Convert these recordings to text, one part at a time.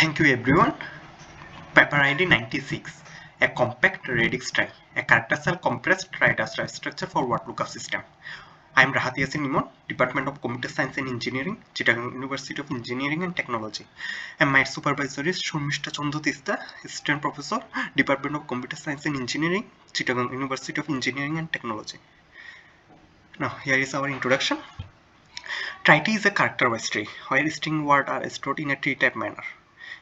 Thank you everyone. Paper ID 96. A compact Radix-Trie, a character compressed trie-tree structure for word lookup system. I am Rahat Yasin Imon, Department of Computer Science and Engineering, Chittagong University of Engineering and Technology. And my supervisor is Sharmistha Chanda Tista, Assistant Professor, Department of Computer Science and Engineering, Chittagong University of Engineering and Technology. Now here is our introduction. Trie-tree is a character-wise tree, where string words are stored in a tree-type manner.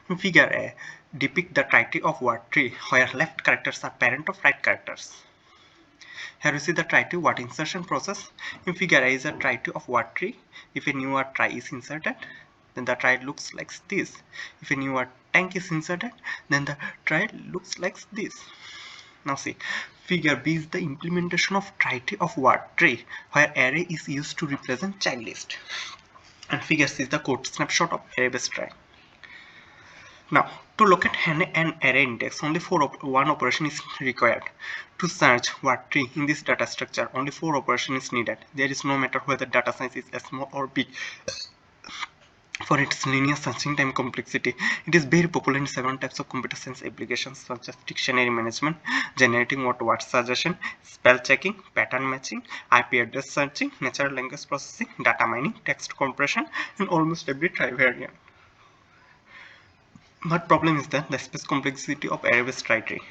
In figure A, depict the trie-tree of word tree, where left characters are parent of right characters. Here we see the trie-tree word insertion process. In figure A is a trie-tree of word tree. If a new word trie is inserted, then the trie looks like this. If a new word tank is inserted, then the trie looks like this. Now see, figure B is the implementation of trie-tree of word tree, where array is used to represent child list. And figure C is the code snapshot of array-based trie. Now, to locate an array index, only one operation is required. To search word tree in this data structure, only 4 operations is needed. There is no matter whether data size is small or big. For its linear searching time complexity, it is very popular in several types of computer science applications such as dictionary management, generating word suggestion, spell checking, pattern matching, IP address searching, natural language processing, data mining, text compression, and almost every trivariant. But problem is that the space complexity of array-based trie-tree.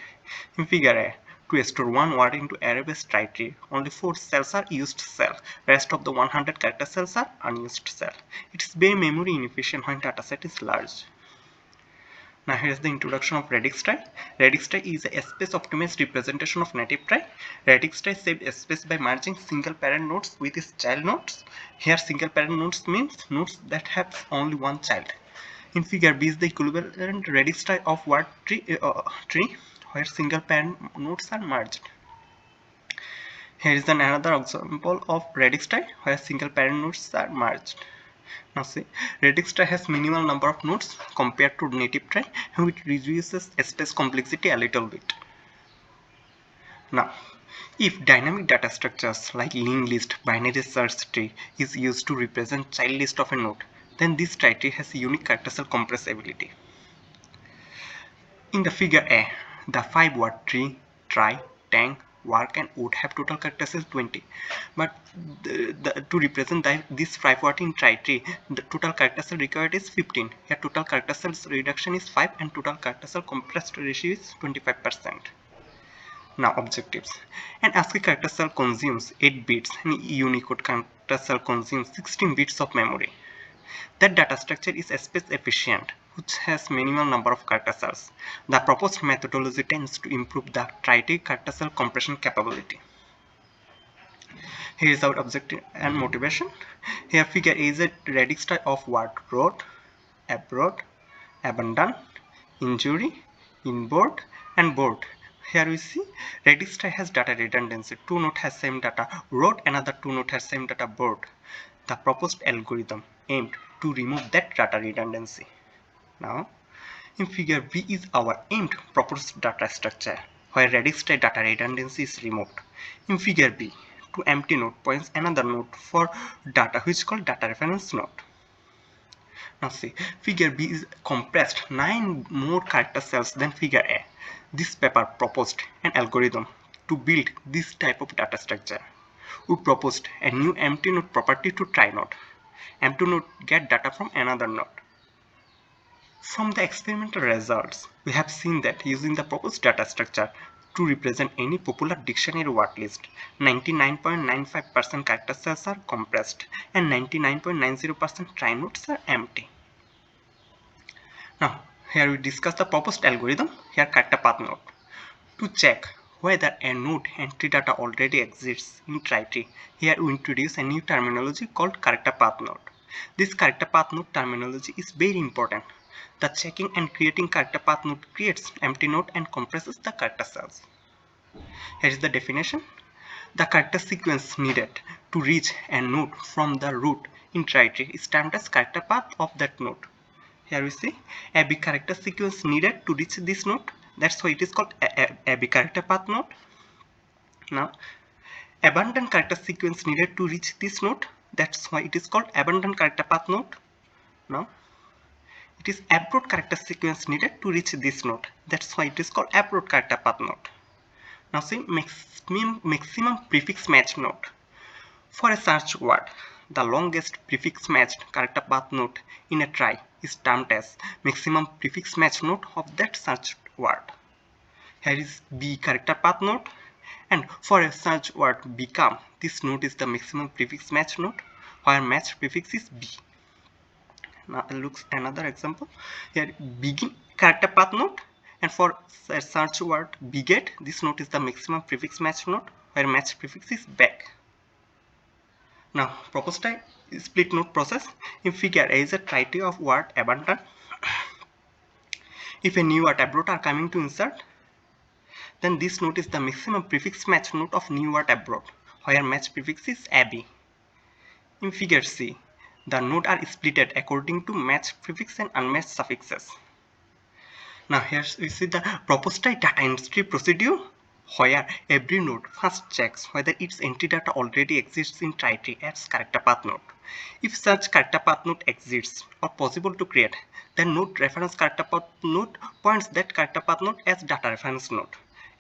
In figure A, to store one word into array-based trie-tree, only 4 cells are used cell. Rest of the 100 character cells are unused cell. It is very memory inefficient when dataset is large. Now here is the introduction of Radix-Trie. Radix-Trie is a space-optimized representation of native trie. Radix-Trie saves space by merging single parent nodes with its child nodes. Here single parent nodes means nodes that have only one child. In figure B is the equivalent Radix-Trie of word tree, where single parent nodes are merged. Here is another example of Radix-Trie where single parent nodes are merged. Now see, Radix-Trie has minimal number of nodes compared to native trie, which reduces space complexity a little bit. Now, if dynamic data structures like linked list, binary search tree is used to represent child list of a node, then this trie-tree has a unique character cell compressibility. In the figure A, the 5 word tree, trie, tank, work and would have total character cells 20. But to represent this 5 word in trie-tree, the total character cell required is 15. Here total character cells reduction is 5 and total character cell compressed ratio is 25%. Now objectives. An ASCII character cell consumes 8 bits and Unicode character cell consumes 16 bits of memory. That data structure is space efficient, which has minimal number of character cells. The proposed methodology tends to improve the trie-tree character cell compression capability. Here is our objective and motivation. Here figure A is a Radix-Trie of word wrote, abroad, abandon, injury, inboard, and board. Here we see Radix-Trie has data redundancy. 2 node has same data wrote, another 2 node has same data board. The proposed algorithm aimed to remove that data redundancy. Now, in figure B is our aimed proposed data structure, where Radix-Trie data redundancy is removed. In figure B, to empty node points another node for data, which is called data reference node. Now see, figure B is compressed 9 more character cells than figure A. This paper proposed an algorithm to build this type of data structure. We proposed a new empty node property to trie node. Empty node get data from another node. From the experimental results, we have seen that using the proposed data structure to represent any popular dictionary word list, 99.95% character cells are compressed and 99.90% trie nodes are empty. Now, here we discuss the proposed algorithm. Here character path node. To check whether a node entry data already exists in trie-tree, here we introduce a new terminology called character path node. This character path node terminology is very important. The checking and creating character path node creates empty node and compresses the character cells. Here is the definition. The character sequence needed to reach a node from the root in trie-tree is termed as character path of that node. Here we see a big character sequence needed to reach this node. That's why it is called a big character path node. Now, abundant character sequence needed to reach this node. That's why it is called abundant character path node. Now, It is abroad character sequence needed to reach this node. That's why it is called abroad character path node. Now see maximum prefix match node. For a search word, the longest prefix matched character path node in a trie is termed as maximum prefix match node of that search word. Here is B character path node, and for a search word become, this node is the maximum prefix match node where match prefix is B. Now looks another example. Here begin character path node, and for a search word beget, this node is the maximum prefix match node where match prefix is back. Now proposed split node process. In figure A is a trie-tree of word abandon. If a new word abroad are coming to insert, then this node is the maximum prefix match node of new word abroad where match prefix is AB. In figure C, the nodes are splitted according to matched prefix and unmatched suffixes. Now here we see the proposed data entry procedure where every node first checks whether its entry data already exists in trie-tree as character path node. If such character path node exists or possible to create, then node reference character path node points that character path node as data reference node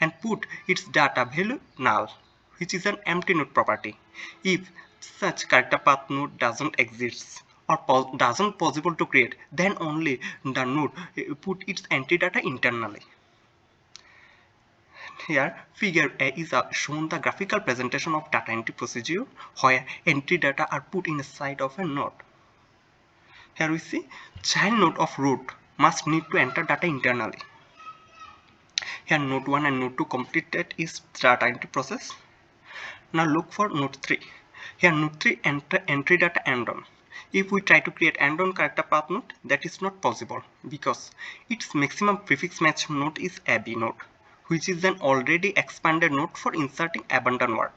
and put its data value null, which is an empty node property. If such character path node doesn't exist or doesn't possible to create, then only the node put its entry data internally. Here figure A is shown the graphical presentation of data entry procedure where entry data are put inside of a node. Here we see child node of root must need to enter data internally. Here node 1 and node 2 completed its data entry process. Now look for node 3. Here node 3 entry data AND-on. If we try to create AND-on character path node, that is not possible because its maximum prefix match node is AB node, which is an already expanded node for inserting abandoned word.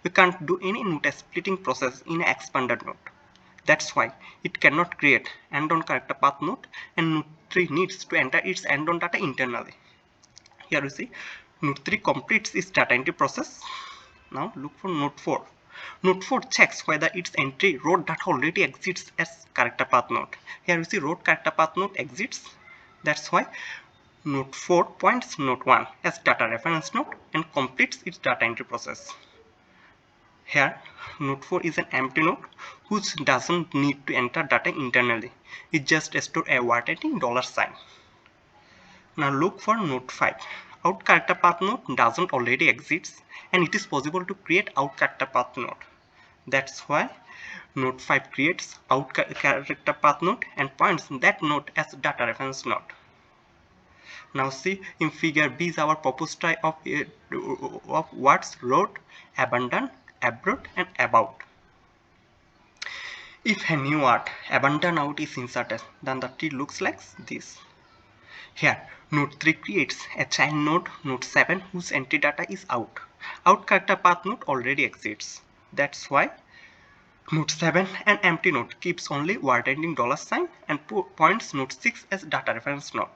We can't do any node splitting process in an expanded node. That's why it cannot create AND-on character path node, and node 3 needs to enter its AND-on data internally. Here we see node 3 completes its data entry process. Now look for node 4. Node 4 checks whether its entry road data already exists as character path node. Here we see road character path node exists. That's why node 4 points node 1 as data reference node and completes its data entry process. Here node 4 is an empty node which doesn't need to enter data internally. It just stores a word ending $sign. Now look for node 5. Out character path node doesn't already exist, and it is possible to create out character path node. That's why node 5 creates out character path node and points that node as data reference node. Now see in figure B is our proposed trie of words road, abandon, abroad and about. If a new word abandon out is inserted, then the tree looks like this. Here node 3 creates a child node, node 7, whose entry data is out. Out character path node already exists. That's why node 7 an empty node keeps only word ending $sign and points node 6 as data reference node.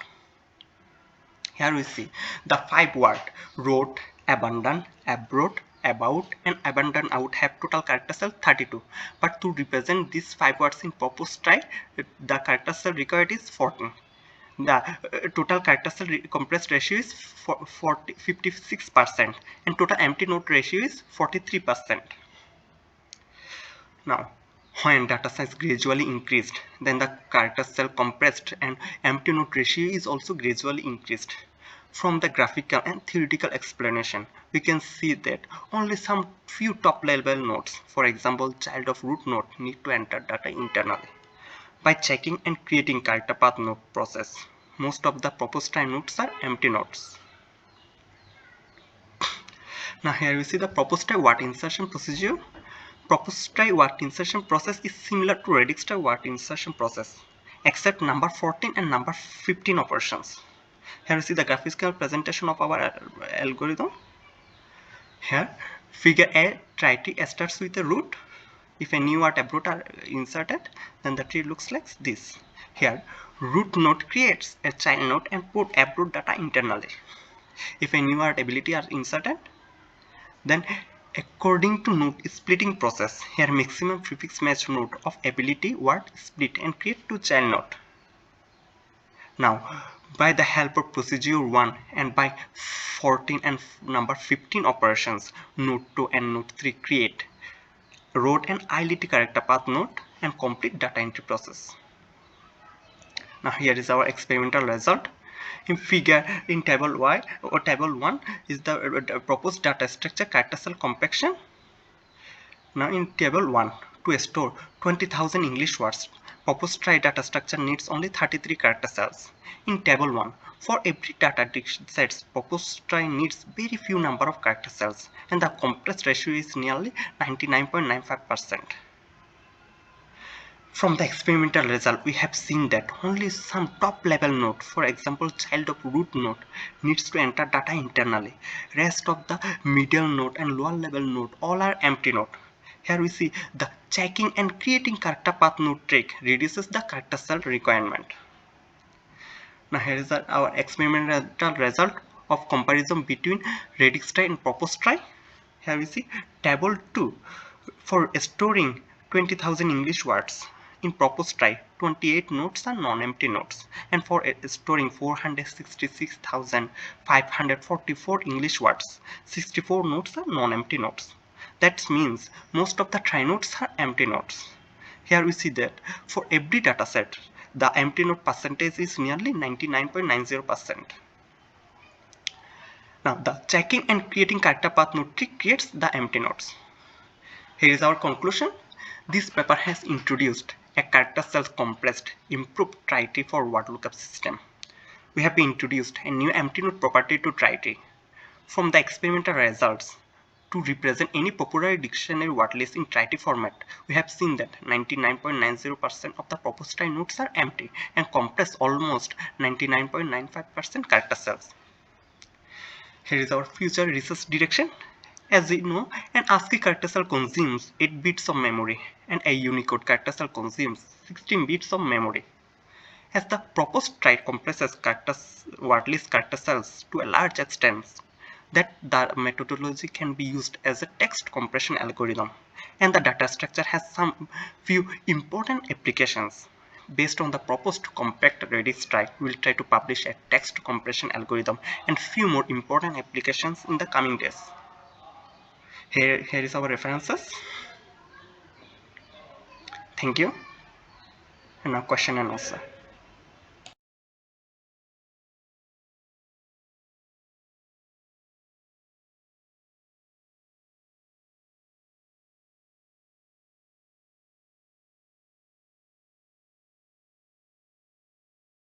Here we see the 5 words road, abandon, abroad, about and abandon out have total character cell 32, but to represent these 5 words in proposed trie, the character cell required is 14. The total character cell compressed ratio is 56% and total empty node ratio is 43%. Now when data size gradually increased, then the character cell compressed and empty node ratio is also gradually increased. From the graphical and theoretical explanation, we can see that only some few top level nodes, for example child of root node, need to enter data internally. By checking and creating character path node process, most of the proposed trie nodes are empty nodes. Now here we see the proposed trie word insertion procedure. Proposed trie word insertion process is similar to Radix-Trie word insertion process, except number 14 and number 15 operations. Here we see the graphical presentation of our algorithm. Here figure A trie-tree starts with a root. If a new word abroad are inserted, then the tree looks like this. Here root node creates a child node and put abroad data internally. If a new word ability are inserted, then according to node splitting process, here maximum prefix match node of ability word split and create two child node. Now, by the help of procedure 1 and by 14 and number 15 operations, node 2 and node 3 create, wrote an ILT character path node and complete data entry process. Now here is our experimental result. In figure in table Y or table 1 is the proposed data structure character cell compaction. Now in table 1, to store 20,000 English words, proposed trie data structure needs only 33 character cells. In table 1, for every data set, proposed trie needs very few number of character cells and the compressed ratio is nearly 99.95%. From the experimental result, we have seen that only some top-level node, for example child of root node, needs to enter data internally. Rest of the middle node and lower-level node all are empty node. Here we see the checking and creating character path node trick reduces the character cell requirement. Now here is our experimental result of comparison between Radix-Trie and proposed trie. Here we see table 2 for storing 20,000 English words. In proposed trie, 28 nodes are non-empty nodes, and for storing 466,544 English words, 64 nodes are non-empty nodes. That means most of the trie nodes are empty nodes. Here we see that for every dataset, the empty node percentage is nearly 99.90%. Now the checking and creating character path node trick creates the empty nodes. Here is our conclusion. This paper has introduced a character cell compressed improved trie-tree for word lookup system. We have introduced a new empty node property to trie-tree. From the experimental results, to represent any popular dictionary word list in trie-tree format, we have seen that 99.90% of the proposed trie nodes are empty and compress almost 99.95% character cells. Here is our future research direction. As we know, an ASCII character cell consumes 8 bits of memory and a Unicode character cell consumes 16 bits of memory. As the proposed trie compresses word list character cells to a large extent, that the methodology can be used as a text compression algorithm, and the data structure has some few important applications. Based on the proposed Compact Radix-Trie, we will try to publish a text compression algorithm and few more important applications in the coming days. Here is our references. Thank you. And now question and answer.